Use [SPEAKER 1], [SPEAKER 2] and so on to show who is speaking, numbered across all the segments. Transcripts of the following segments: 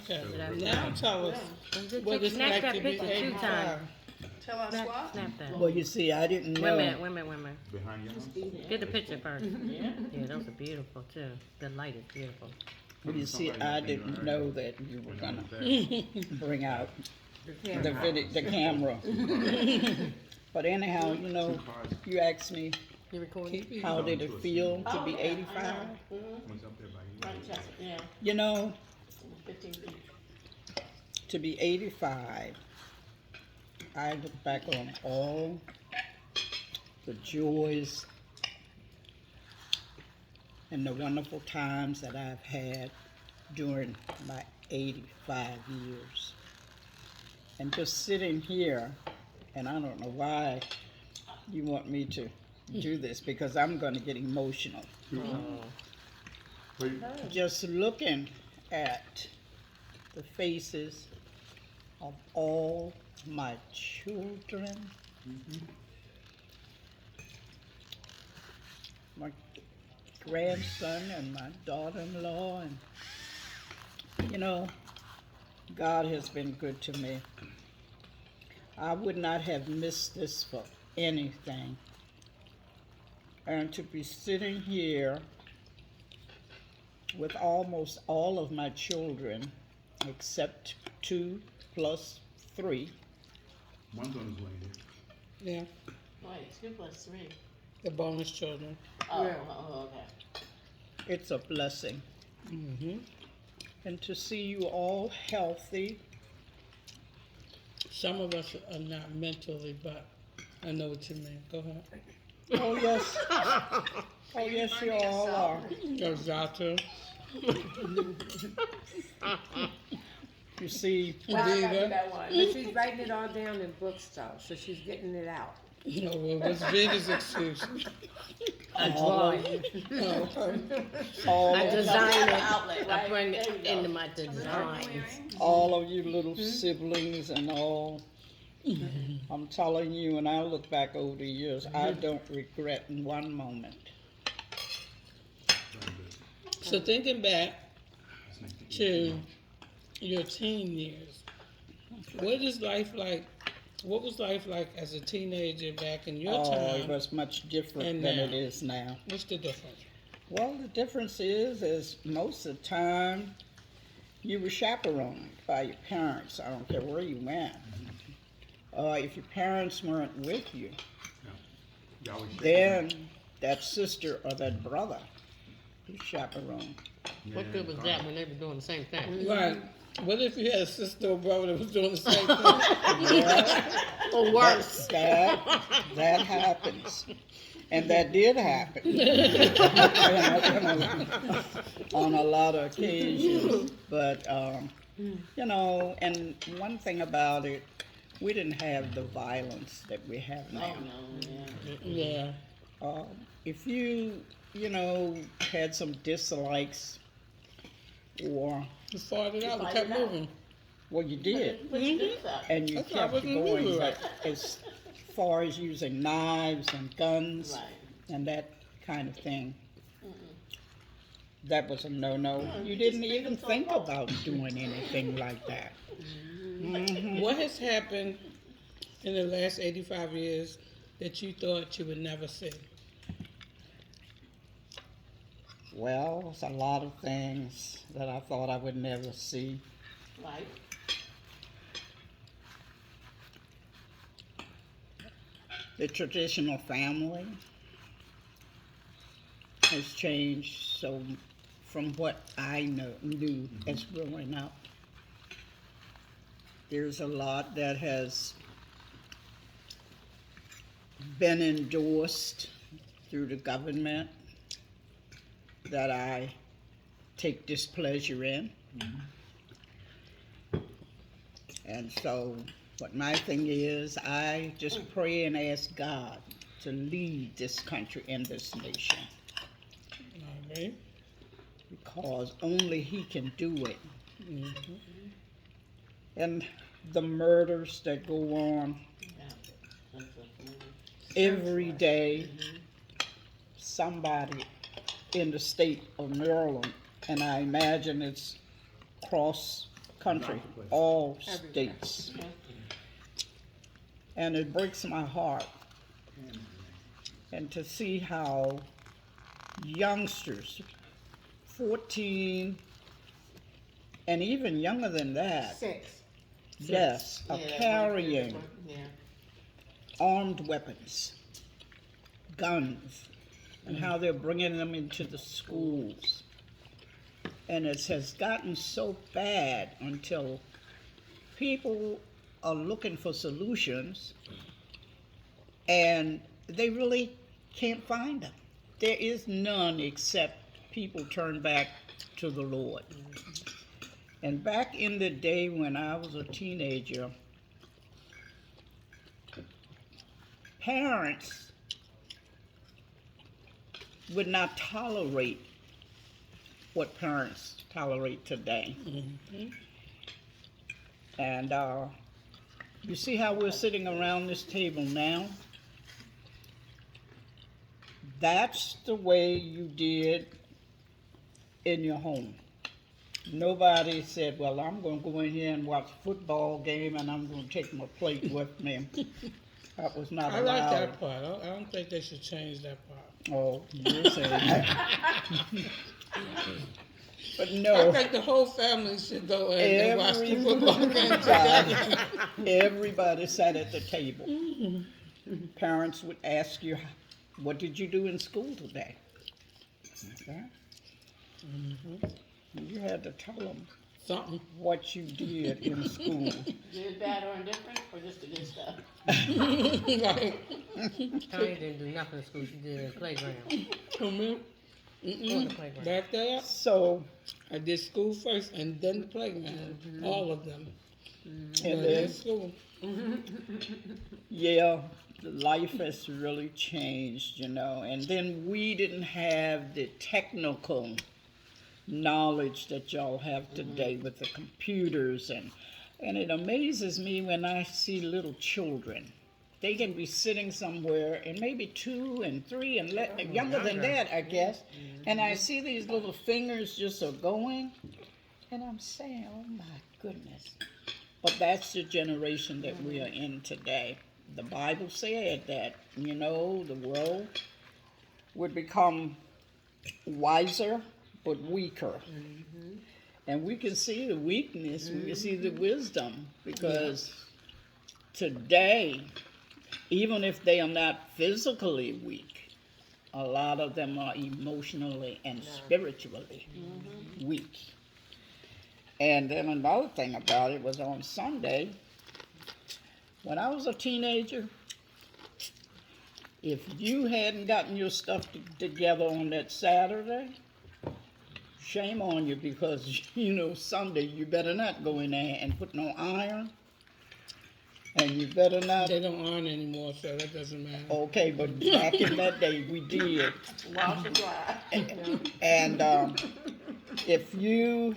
[SPEAKER 1] Okay.
[SPEAKER 2] That's
[SPEAKER 1] Now
[SPEAKER 2] right.
[SPEAKER 1] tell us
[SPEAKER 3] Yeah.
[SPEAKER 1] what it's
[SPEAKER 2] Snap
[SPEAKER 1] like
[SPEAKER 2] that
[SPEAKER 1] to be
[SPEAKER 2] picture 2
[SPEAKER 1] 85.
[SPEAKER 2] times.
[SPEAKER 3] Tell us
[SPEAKER 2] Snap,
[SPEAKER 3] what?
[SPEAKER 2] snap that.
[SPEAKER 4] Well, you see, I didn't
[SPEAKER 2] Wait
[SPEAKER 4] know.
[SPEAKER 2] a minute, wait a minute, wait a minute.
[SPEAKER 5] Behind your house?
[SPEAKER 2] Get the picture first.
[SPEAKER 3] Yeah.
[SPEAKER 2] Yeah, those are beautiful too. The light is beautiful.
[SPEAKER 4] Well, you see, I didn't know that you were gonna bring out
[SPEAKER 2] Yeah.
[SPEAKER 4] the camera. But anyhow, you know, you asked me
[SPEAKER 2] You recording?
[SPEAKER 1] Keep it.
[SPEAKER 4] how did it feel to
[SPEAKER 3] Oh,
[SPEAKER 4] be
[SPEAKER 3] yeah, I
[SPEAKER 4] 85.
[SPEAKER 3] know.
[SPEAKER 5] One's up there by
[SPEAKER 3] Right,
[SPEAKER 5] you.
[SPEAKER 3] Chester, yeah.
[SPEAKER 4] You know,
[SPEAKER 3] 15 feet.
[SPEAKER 4] to be 85, I look back on all the joys and the wonderful times that I've had during my 85 years. And just sitting here, and I don't know why you want me to do this, because I'm going to get emotional.
[SPEAKER 5] Wait,
[SPEAKER 4] Just looking at the faces of all my children, my grandson and my daughter-in-law, and you know, God has been good to me. I would not have missed this for anything. And to be sitting here with almost all of my children, except 2 plus 3,
[SPEAKER 5] one's on his way there.
[SPEAKER 1] Yeah,
[SPEAKER 3] Wait, 2 plus 3.
[SPEAKER 1] the bonus children.
[SPEAKER 3] Oh,
[SPEAKER 2] Yeah.
[SPEAKER 3] oh, okay.
[SPEAKER 4] it's a blessing.
[SPEAKER 1] Mm-hmm.
[SPEAKER 4] And to see you all healthy,
[SPEAKER 1] Some of us are not mentally, but I know what you mean. Go ahead.
[SPEAKER 4] oh yes, oh yes, you all are.
[SPEAKER 1] Exactly.
[SPEAKER 4] You see,
[SPEAKER 3] Well, I got
[SPEAKER 1] Viva.
[SPEAKER 3] that one.
[SPEAKER 6] But she's writing it all down in books though, so she's getting it out.
[SPEAKER 1] No, well, what's Vida's excuse?
[SPEAKER 2] A drawing.
[SPEAKER 4] all
[SPEAKER 2] I
[SPEAKER 4] of,
[SPEAKER 2] design it.
[SPEAKER 3] Outlet,
[SPEAKER 2] I
[SPEAKER 3] right?
[SPEAKER 2] bring
[SPEAKER 3] There you
[SPEAKER 2] it
[SPEAKER 3] go.
[SPEAKER 2] into my designs.
[SPEAKER 4] all of you little siblings and all. I'm telling you, when I look back over the years, I don't regret in one moment.
[SPEAKER 5] Very good.
[SPEAKER 1] So thinking back
[SPEAKER 5] That's next
[SPEAKER 1] to your teen years, what is life like? What was life like as a teenager back in your
[SPEAKER 4] Oh, it
[SPEAKER 1] time?
[SPEAKER 4] was much different
[SPEAKER 1] And
[SPEAKER 4] than
[SPEAKER 1] now.
[SPEAKER 4] it is now.
[SPEAKER 1] What's the difference?
[SPEAKER 4] Well, the difference is most of the time you were chaperoned by your parents. I don't care where you went. If your parents weren't with you,
[SPEAKER 5] You always shake
[SPEAKER 4] then that sister or that brother who chaperoned.
[SPEAKER 5] hands.
[SPEAKER 2] What good was
[SPEAKER 5] Yeah,
[SPEAKER 2] that when they were doing the same thing?
[SPEAKER 1] Right. What if you had a sister or brother that was doing the same thing?
[SPEAKER 4] Yeah,
[SPEAKER 2] Or worse.
[SPEAKER 4] that happens. And that did happen. On a lot of occasions. But, you know, and one thing about it, we didn't have the violence that we have
[SPEAKER 3] Oh,
[SPEAKER 4] now.
[SPEAKER 3] no, yeah.
[SPEAKER 1] Yeah.
[SPEAKER 4] If you know, had some dislikes, or,
[SPEAKER 1] You fought it out. We
[SPEAKER 3] fight
[SPEAKER 1] kept
[SPEAKER 3] it out.
[SPEAKER 1] moving.
[SPEAKER 4] well, you did,
[SPEAKER 3] But you did that.
[SPEAKER 4] and you
[SPEAKER 1] That's why I
[SPEAKER 4] kept
[SPEAKER 1] wasn't
[SPEAKER 4] going.
[SPEAKER 1] moving
[SPEAKER 4] But
[SPEAKER 1] right.
[SPEAKER 4] as far as using knives and guns
[SPEAKER 3] Right.
[SPEAKER 4] and that kind of thing, that was a no-no. You
[SPEAKER 3] just
[SPEAKER 4] didn't
[SPEAKER 3] make
[SPEAKER 4] even
[SPEAKER 3] them so
[SPEAKER 4] think
[SPEAKER 3] low.
[SPEAKER 4] about doing anything like that.
[SPEAKER 1] What has happened in the last 85 years that you thought you would never see?
[SPEAKER 4] Well, it's a lot of things that I thought I would never see.
[SPEAKER 3] Right.
[SPEAKER 4] The traditional family has changed so from what I knew as growing up. There's a lot that has been endorsed through the government that I take displeasure in. And so what my thing is, I just pray and ask God to lead this country and this nation,
[SPEAKER 1] All right.
[SPEAKER 4] because only He can do it. And the murders that go on
[SPEAKER 3] Yeah.
[SPEAKER 4] every day, somebody in the state of Maryland, and I imagine it's across country, all states. And it breaks my heart. And to see how youngsters, 14, and even younger than that,
[SPEAKER 6] 6.
[SPEAKER 4] yes, are
[SPEAKER 3] Yeah,
[SPEAKER 4] carrying
[SPEAKER 3] yeah.
[SPEAKER 4] armed weapons, guns, and how they're bringing them into the schools. And it has gotten so bad until people are looking for solutions and they really can't find them. There is none except people turn back to the Lord. And back in the day when I was a teenager, parents would not tolerate what parents tolerate today. And you see how we're sitting around this table now? That's the way you did in your home. Nobody said, well, I'm going to go in here and watch a football game and I'm going to take my plate with me. That was not
[SPEAKER 1] I
[SPEAKER 4] allowed.
[SPEAKER 1] like that part. I don't think they should change that part.
[SPEAKER 4] Oh, you're saying that. But
[SPEAKER 1] I
[SPEAKER 4] no,
[SPEAKER 1] think the whole family should go and watch the football game
[SPEAKER 4] everybody,
[SPEAKER 1] together.
[SPEAKER 4] everybody sat at the table. Parents would ask you, what did you do in school today? Okay. You had to tell them
[SPEAKER 1] Something.
[SPEAKER 4] what you did in school.
[SPEAKER 3] Good, bad, or indifferent, or just the good stuff?
[SPEAKER 1] Like,
[SPEAKER 2] Tony didn't do nothing in school. She did it in the playground.
[SPEAKER 1] come in.
[SPEAKER 2] On the playground.
[SPEAKER 1] Back there,
[SPEAKER 4] So,
[SPEAKER 1] I did school first and then the playground. All of them.
[SPEAKER 4] and
[SPEAKER 1] But
[SPEAKER 4] then,
[SPEAKER 1] in school.
[SPEAKER 4] yeah, life has really changed, and then we didn't have the technical knowledge that y'all have today with the computers, and it amazes me when I see little children. They can be sitting somewhere and maybe 2 and 3 and younger than that, I guess, and I see these little fingers just are going, and I'm saying, oh my goodness. But that's the generation that we are in today. The Bible said that, the world would become wiser but weaker. And we can see the weakness, we can see the wisdom, because today, even if they are not physically weak, a lot of them are emotionally and spiritually weak. And then another thing about it was on Sunday, when I was a teenager, if you hadn't gotten your stuff together on that Saturday, shame on you, because, Sunday you better not go in there and put no iron, and you better not.
[SPEAKER 1] They don't iron anymore, so that doesn't matter.
[SPEAKER 4] Okay, but back in that day we did.
[SPEAKER 3] Wash and dry.
[SPEAKER 4] And if you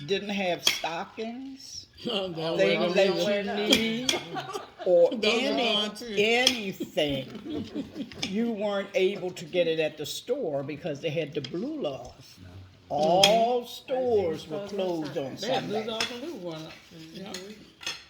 [SPEAKER 4] didn't have stockings,
[SPEAKER 1] They'll
[SPEAKER 4] things
[SPEAKER 1] wear
[SPEAKER 4] that
[SPEAKER 1] them.
[SPEAKER 4] you need, or
[SPEAKER 1] Those are on too.
[SPEAKER 4] anything, you weren't able to get it at the store because they had the blue laws. All stores were closed on
[SPEAKER 1] They had blue
[SPEAKER 4] Sunday.
[SPEAKER 1] dogs and blue one. Yeah.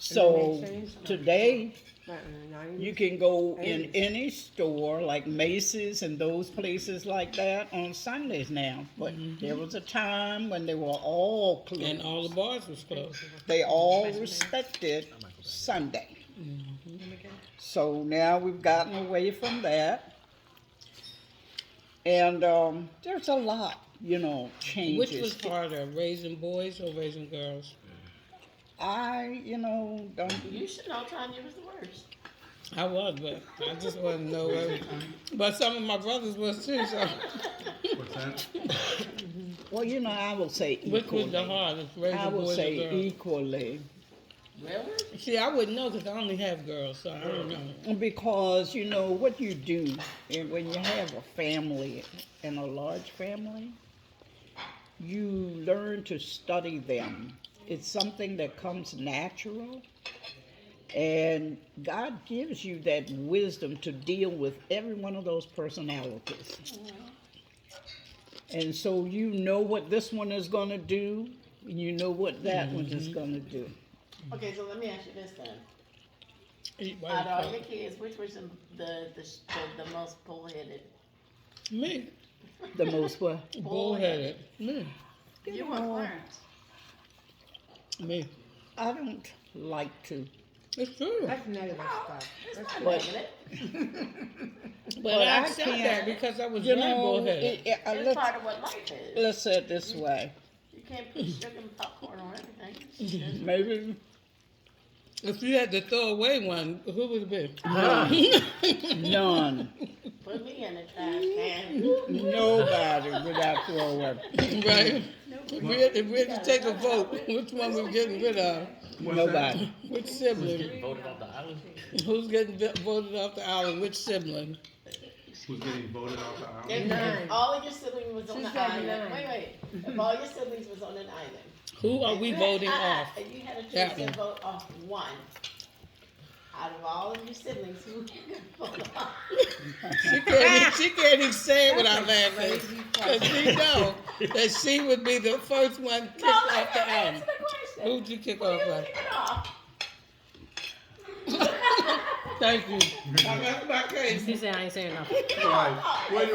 [SPEAKER 4] So today,
[SPEAKER 6] Back in the 90s.
[SPEAKER 4] you can go in any store like Macy's and those places like that on Sundays now. But there was a time when they were all closed.
[SPEAKER 1] And all the bars was closed.
[SPEAKER 4] They all respected Sunday. So now we've gotten away from that. And there's a lot, changes.
[SPEAKER 1] Which was harder, raising boys or raising girls?
[SPEAKER 4] I, don't.
[SPEAKER 3] You should know Tanya was the worst.
[SPEAKER 1] I was, but I just wasn't know everything. But some of my brothers was too, so.
[SPEAKER 5] What's that?
[SPEAKER 4] Well, I will say
[SPEAKER 1] Which was the
[SPEAKER 4] equally.
[SPEAKER 1] hardest, raising
[SPEAKER 4] I will
[SPEAKER 1] boys or
[SPEAKER 4] say
[SPEAKER 1] girls?
[SPEAKER 4] equally.
[SPEAKER 3] Really?
[SPEAKER 1] See, I wouldn't know because I only have girls, so I don't know.
[SPEAKER 4] Because, what you do, and when you have a family and a large family, you learn to study them. It's something that comes natural, and God gives you that wisdom to deal with every one of those personalities. And so you know what this one is going to do, You know what that one is gonna do.
[SPEAKER 3] Okay, so let me ask you this then.
[SPEAKER 1] Eat white
[SPEAKER 3] Out of all
[SPEAKER 1] folk.
[SPEAKER 3] your kids, which was the most bullheaded?
[SPEAKER 1] Me.
[SPEAKER 4] The most what?
[SPEAKER 1] Bullheaded. Me.
[SPEAKER 3] You or Clarence?
[SPEAKER 1] Me.
[SPEAKER 4] I don't like to.
[SPEAKER 1] It's true.
[SPEAKER 6] That's negative stuff.
[SPEAKER 3] It's not
[SPEAKER 4] But-
[SPEAKER 3] negative.
[SPEAKER 1] But I
[SPEAKER 4] I
[SPEAKER 1] accept
[SPEAKER 4] can't-
[SPEAKER 1] that because I was
[SPEAKER 4] You
[SPEAKER 1] very
[SPEAKER 4] know,
[SPEAKER 1] bullheaded.
[SPEAKER 3] It's part of what life is.
[SPEAKER 4] let's say it this way.
[SPEAKER 3] You can't put sugar and popcorn on everything.
[SPEAKER 4] Maybe
[SPEAKER 1] If you had to throw away one, who would it be?
[SPEAKER 4] none.
[SPEAKER 3] Put me in the trash can.
[SPEAKER 4] Nobody without throwing.
[SPEAKER 1] Right? If we had to take a vote, which one we getting rid of?
[SPEAKER 4] Nobody.
[SPEAKER 1] Which sibling?
[SPEAKER 2] Voted off the island.
[SPEAKER 1] Who's getting voted off the island? Which sibling?
[SPEAKER 5] Who's getting voted off the island?
[SPEAKER 3] If
[SPEAKER 6] Nine.
[SPEAKER 3] all of your siblings was on
[SPEAKER 6] She's
[SPEAKER 3] the
[SPEAKER 6] got
[SPEAKER 3] island.
[SPEAKER 6] nine.
[SPEAKER 3] Wait. If all your siblings was on an island.
[SPEAKER 1] Who are we voting off?
[SPEAKER 3] And you had a
[SPEAKER 1] That
[SPEAKER 3] choice to
[SPEAKER 1] one.
[SPEAKER 3] vote off one. Out of all of your siblings, who you vote off?
[SPEAKER 1] She can't even say it without laughing. Because she know that she would be the first one kicked
[SPEAKER 3] No,
[SPEAKER 1] off the
[SPEAKER 3] answer
[SPEAKER 1] island.
[SPEAKER 3] the question.
[SPEAKER 1] Who'd you kick
[SPEAKER 3] Who
[SPEAKER 1] off
[SPEAKER 3] you
[SPEAKER 1] of?
[SPEAKER 3] kicking off?
[SPEAKER 1] Thank you. That's my case.
[SPEAKER 2] She said I ain't saying nothing.
[SPEAKER 5] Right. Wait,